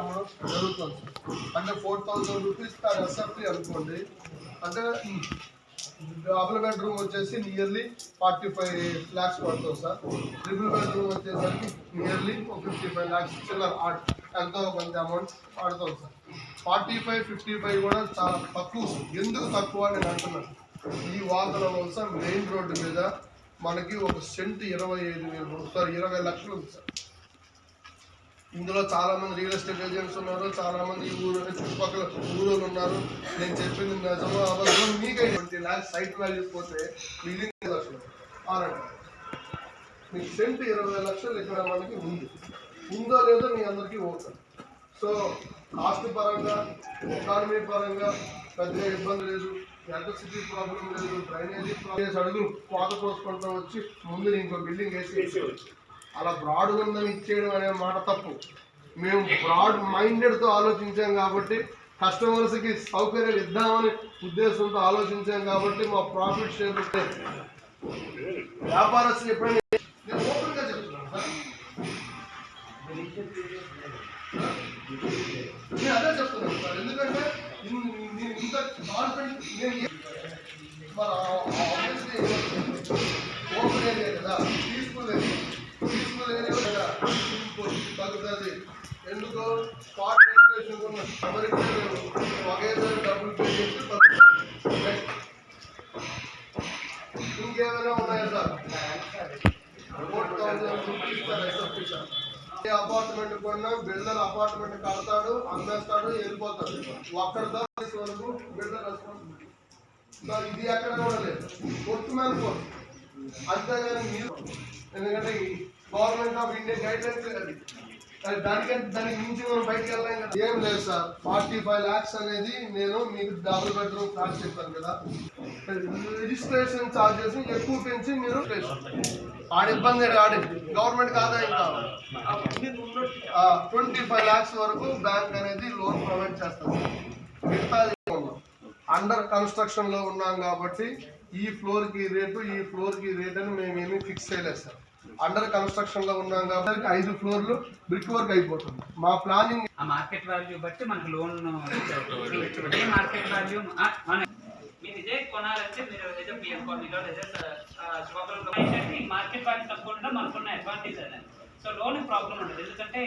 అమ్మడం జరుగుతుంది అంటే 4,000 రూపీస్ పర్ ఎస్ఎఫ్టీ అనుకోండి. అంటే డబుల్ బెడ్రూమ్ వచ్చేసి నియర్లీ 45 lakhs పడుతుంది సార్. ట్రిపుల్ బెడ్రూమ్ వచ్చేసరికి నియర్లీ 55 lakhs చిల్లర ఎంతో కొంత అమౌంట్ పడుతుంది సార్. 45, 55 కూడా చాలా తక్కువ. ఎందుకు తక్కువ అని నేను అంటున్నాను, ఈ వాహనం వలస మెయిన్ రోడ్డు మీద మనకి ఒక సెంట్ 20 లక్షలు ఉంది సార్. ఇందులో చాలామంది రియల్ ఎస్టేట్ ఏజెంట్స్ ఉన్నారు, చాలామంది చుట్టుపక్కల ఊళ్ళో ఉన్నారు. నేను చెప్పింది నిజమో అబద్ధం మీకే 20 lakhs సైట్ వాల్యూ పోతే మిగిలిన లక్షలు అవునండి. మీకు సెంట్ 20 లక్షలు ఇక్కడ మనకి ఉంది. ఉందో లేదో మీ అందరికీ ఓకే. సో కాస్ట్ పరంగా ఎకానమీ పరంగా పెద్దగా ఇబ్బంది లేదు, ఎలక్ట్రిసిటీ ప్రాబ్లం లేదు, డ్రైనేజీ ప్రాబ్లమ్. అడుగులు కోత పోసుకుంటూ వచ్చి ముందు ఇంకో బిల్డింగ్ వేసి అలా బ్రాడ్ ఉందని ఇచ్చేయడం అనే మాట తప్పు. మేము బ్రాడ్ మైండెడ్తో ఆలోచించాం కాబట్టి, కస్టమర్స్కి సౌకర్యాలు ఇద్దామని ఉద్దేశంతో ఆలోచించాం కాబట్టి మా ప్రాఫిట్ షేర్ వ్యాపారస్తులు ఎప్పుడైనా నేను ఓపెన్గా చెప్తున్నాను సార్. నేను అదే చెప్తున్నాను సార్, ఎందుకంటే నేను ఇంత కాన్ఫిడెంట్ నేను ఓపెన్ ఏరియా కదా, తీసుకోలేదు తగ్గుతుంది. ఎందుకు స్పాట్ రిజిస్ట్రేషన్ ఉన్న ఒకేసారి డబ్బులు పే చేసి తగ్గుతుంది. ఇంకేమైనా ఉన్నాయా sir? 4,000 rupees sir SFT sir. ఏ అపార్ట్మెంట్ కొన్నా బిల్డర్ అపార్ట్మెంట్ కడతాడు, అమ్మేస్తాడు, వెళ్ళిపోతాడు. ఒక్కడితో వరకు బిల్డర్ రెస్పాన్సిబిలిటీ సార్. ఇది ఎక్కడ కూడా లేదు, కొట్టు మీద కోర్టు. అంతేగాని మీరు ఎందుకంటే government of India guide lines దానికి మించి మనం బయటకు వెళ్ళాం కదా. ఏం లేదు సార్, 45 lakhs అనేది నేను మీకు డబుల్ బెడ్రూమ్ ఫ్లాట్ చెప్పాను కదా. రిజిస్ట్రేషన్ ఛార్జెస్ ఎక్కువ పెంచి మీరు ఆడ ఇబ్బంది గవర్నమెంట్ ఆదాయం కావాలి. 25 lakhs వరకు బ్యాంక్ అనేది లోన్ ప్రొవైడ్ చేస్తుంది. మిగతాది అండర్ కన్స్ట్రక్షన్ లో ఉన్నాం కాబట్టి ఈ ఫ్లోర్ కి రేటు అని మేమేమీ ఫిక్స్ చేయలేదు సార్. అండర్ కన్స్ట్రక్షన్ లో ఉన్నాం కాబట్టి 5 ఫ్లోర్లు బ్రిక్ వర్క్ అయిపోతుంది. మా ప్లానింగ్ మార్కెట్ వాల్యూ బట్టి మనకు లోన్ మార్కెట్ వాల్యూ మీరు ఇదే కొనాలంటే మీరు ఏదో పిఎం కాలనీలో మార్కెట్ వాల్యూ తప్పకుండా మనకున్న అడ్వాంటేజ్ అదే. సో లోన్ ప్రాబ్లం ఉండదు, ఎందుకంటే